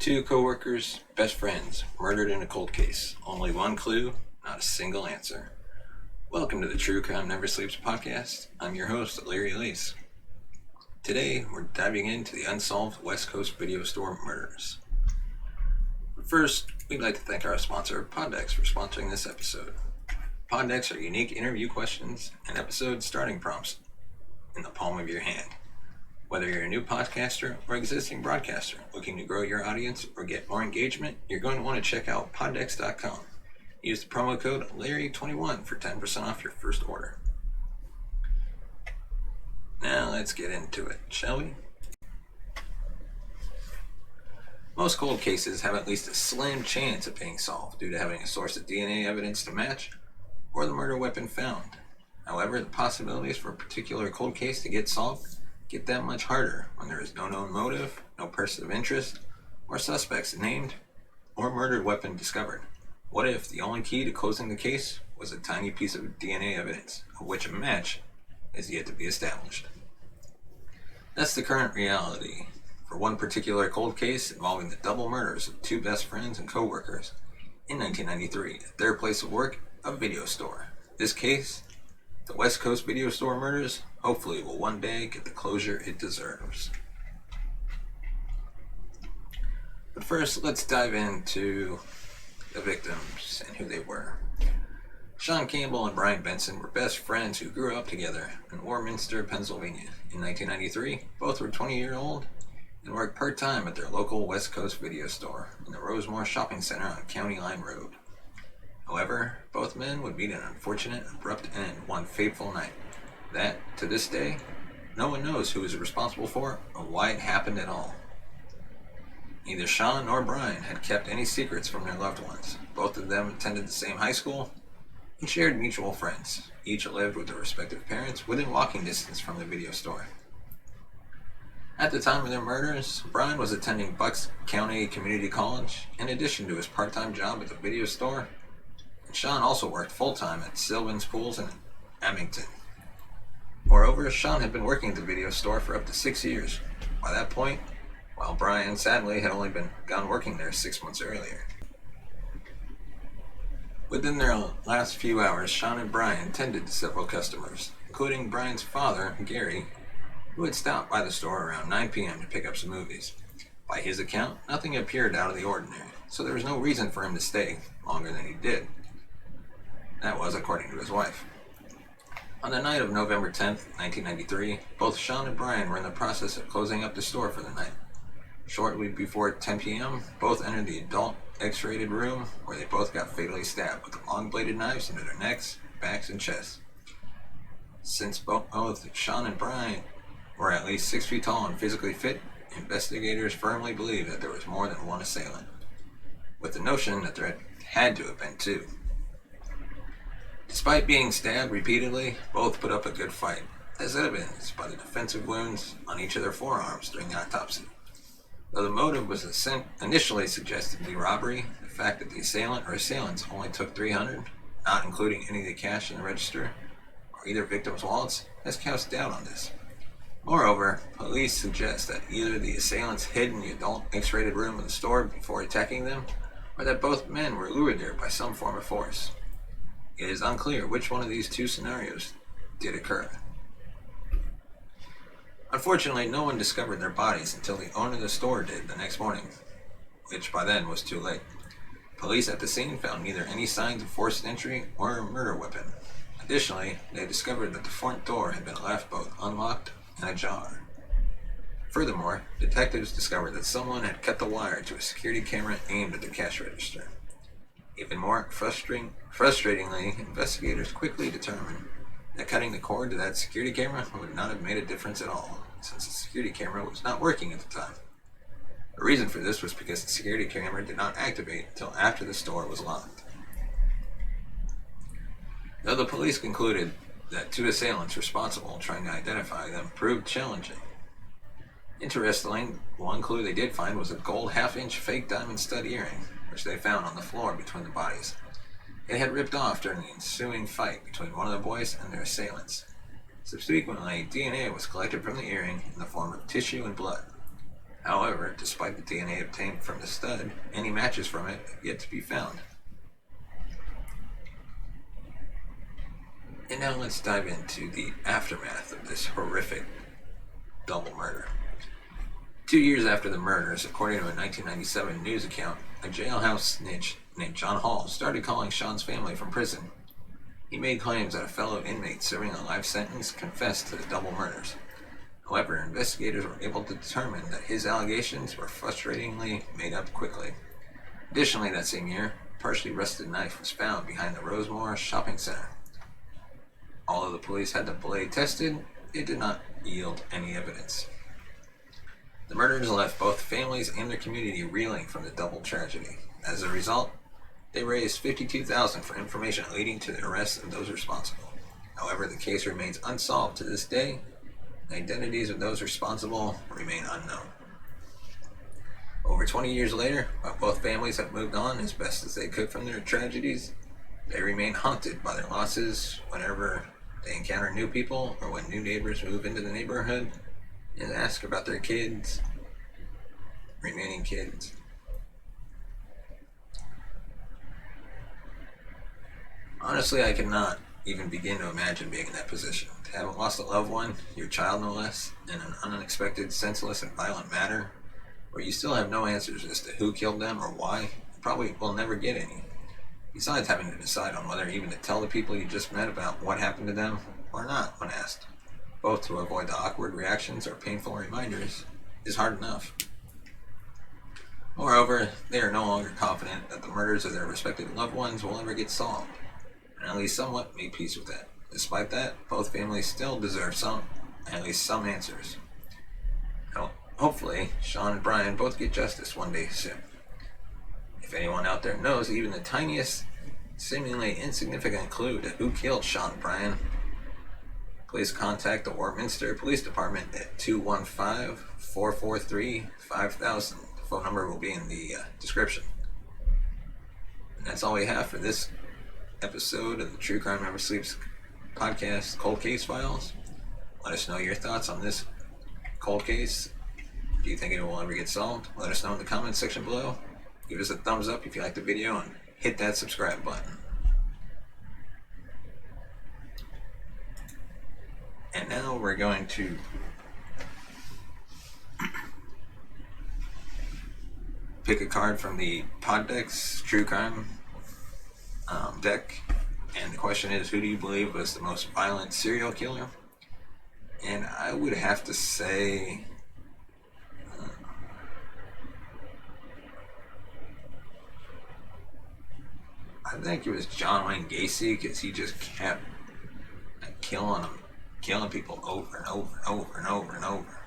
Two co-workers, best friends, murdered in a cold case. Only one clue, not a single answer. Welcome to the True Crime Never Sleeps podcast. I'm your host, Larry Lace. Today, we're diving into the unsolved West Coast video store murders. But first, we'd like to thank our sponsor, Poddex, for sponsoring this episode. Poddex are unique interview questions and episode starting prompts in the palm of your hand. Whether you're a new podcaster or existing broadcaster looking to grow your audience or get more engagement, you're going to want to check out poddex.com. Use the promo code Larry21 for 10% off your first order. Now let's get into it, shall we? Most cold cases have at least a slim chance of being solved due to having a source of DNA evidence to match or the murder weapon found. However, the possibilities for a particular cold case to get solved get that much harder when there is no known motive, no person of interest, or suspects named or murdered weapon discovered. What if the only key to closing the case was a tiny piece of DNA evidence, of which a match is yet to be established? That's the current reality for one particular cold case involving the double murders of two best friends and co-workers in 1993 at their place of work, a video store. This case, the West Coast video store murders, hopefully will one day get the closure it deserves. But first, let's dive into the victims and who they were. Seann Campbell and Bryan Benson were best friends who grew up together in Warminster, Pennsylvania. In 1993, both were 20-year-old and worked part-time at their local West Coast video store in the Rosemore Shopping Center on County Line Road. However, both men would meet an unfortunate, abrupt end one fateful night that, to this day, no one knows who was responsible for or why it happened at all. Neither Seann nor Bryan had kept any secrets from their loved ones. Both of them attended the same high school and shared mutual friends. Each lived with their respective parents within walking distance from the video store. At the time of their murders, Bryan was attending Bucks County Community College in addition to his part-time job at the video store. Seann also worked full-time at Sylvan's Pools in Abington. Moreover, Seann had been working at the video store for up to 6 years. By that point, while Bryan, sadly, had only begun working there 6 months earlier. Within their last few hours, Seann and Bryan tended to several customers, including Bryan's father, Gary, who had stopped by the store around 9 p.m. to pick up some movies. By his account, nothing appeared out of the ordinary, so there was no reason for him to stay longer than he did. That was according to his wife. On the night of November 10th, 1993, both Seann and Bryan were in the process of closing up the store for the night. Shortly before 10 p.m., both entered the adult X-rated room where they both got fatally stabbed with long-bladed knives into their necks, backs, and chests. Since both Seann and Bryan were at least 6 feet tall and physically fit, investigators firmly believe that there was more than one assailant, with the notion that there had to have been two. Despite being stabbed repeatedly, both put up a good fight, as evidenced by the defensive wounds on each of their forearms during the autopsy. Though the motive was initially suggested to be robbery, the fact that the assailant or assailants only took $300, not including any of the cash in the register, or either victims' wallets, has cast doubt on this. Moreover, police suggest that either the assailants hid in the adult X-rated room of the store before attacking them, or that both men were lured there by some form of force. It is unclear which one of these two scenarios did occur. Unfortunately, no one discovered their bodies until the owner of the store did the next morning, which by then was too late. Police at the scene found neither any signs of forced entry or a murder weapon. Additionally, they discovered that the front door had been left both unlocked and ajar. Furthermore, detectives discovered that someone had cut the wire to a security camera aimed at the cash register. Even more frustratingly, investigators quickly determined that cutting the cord to that security camera would not have made a difference at all, since the security camera was not working at the time. The reason for this was because the security camera did not activate until after the store was locked. Though the police concluded that two assailants responsible trying to identify them proved challenging. Interestingly, one clue they did find was a gold half-inch fake diamond stud earring, which they found on the floor between the bodies. It had ripped off during the ensuing fight between one of the boys and their assailants. Subsequently, DNA was collected from the earring in the form of tissue and blood. However, despite the DNA obtained from the stud, any matches from it have yet to be found. And now let's dive into the aftermath of this horrific double murder. 2 years after the murders, according to a 1997 news account, a jailhouse snitch named John Hall started calling Seann's family from prison. He made claims that a fellow inmate serving a life sentence confessed to the double murders. However, investigators were able to determine that his allegations were frustratingly made up quickly. Additionally, that same year, a partially rusted knife was found behind the Rosemore Shopping Center. Although the police had the blade tested, it did not yield any evidence. The murders left both families and their community reeling from the double tragedy. As a result, they raised $52,000 for information leading to the arrest of those responsible. However, the case remains unsolved to this day. The identities of those responsible remain unknown. Over 20 years later, while both families have moved on as best as they could from their tragedies, they remain haunted by their losses whenever they encounter new people or when new neighbors move into the neighborhood and ask about their remaining kids. Honestly, I cannot even begin to imagine being in that position. To have lost a loved one, your child no less, in an unexpected, senseless, and violent manner, where you still have no answers as to who killed them or why, you probably will never get any. Besides having to decide on whether even to tell the people you just met about what happened to them or not when asked, both to avoid the awkward reactions or painful reminders, is hard enough. Moreover, they are no longer confident that the murders of their respected loved ones will ever get solved, and at least somewhat made peace with that. Despite that, both families still deserve at least some answers. Hopefully, Seann and Bryan both get justice one day soon. If anyone out there knows even the tiniest, seemingly insignificant clue to who killed Seann and Bryan, please contact the Warminster Police Department at 215-443-5000. The phone number will be in the description. And that's all we have for this episode of the True Crime Never Sleeps podcast, Cold Case Files. Let us know your thoughts on this cold case. Do you think it will ever get solved? Let us know in the comments section below. Give us a thumbs up if you liked the video and hit that subscribe button. And now we're going to pick a card from the Poddex True Crime deck. And the question is, who do you believe was the most violent serial killer? And I would have to say I think it was John Wayne Gacy, because he just kept killing people over and over and over and over and over.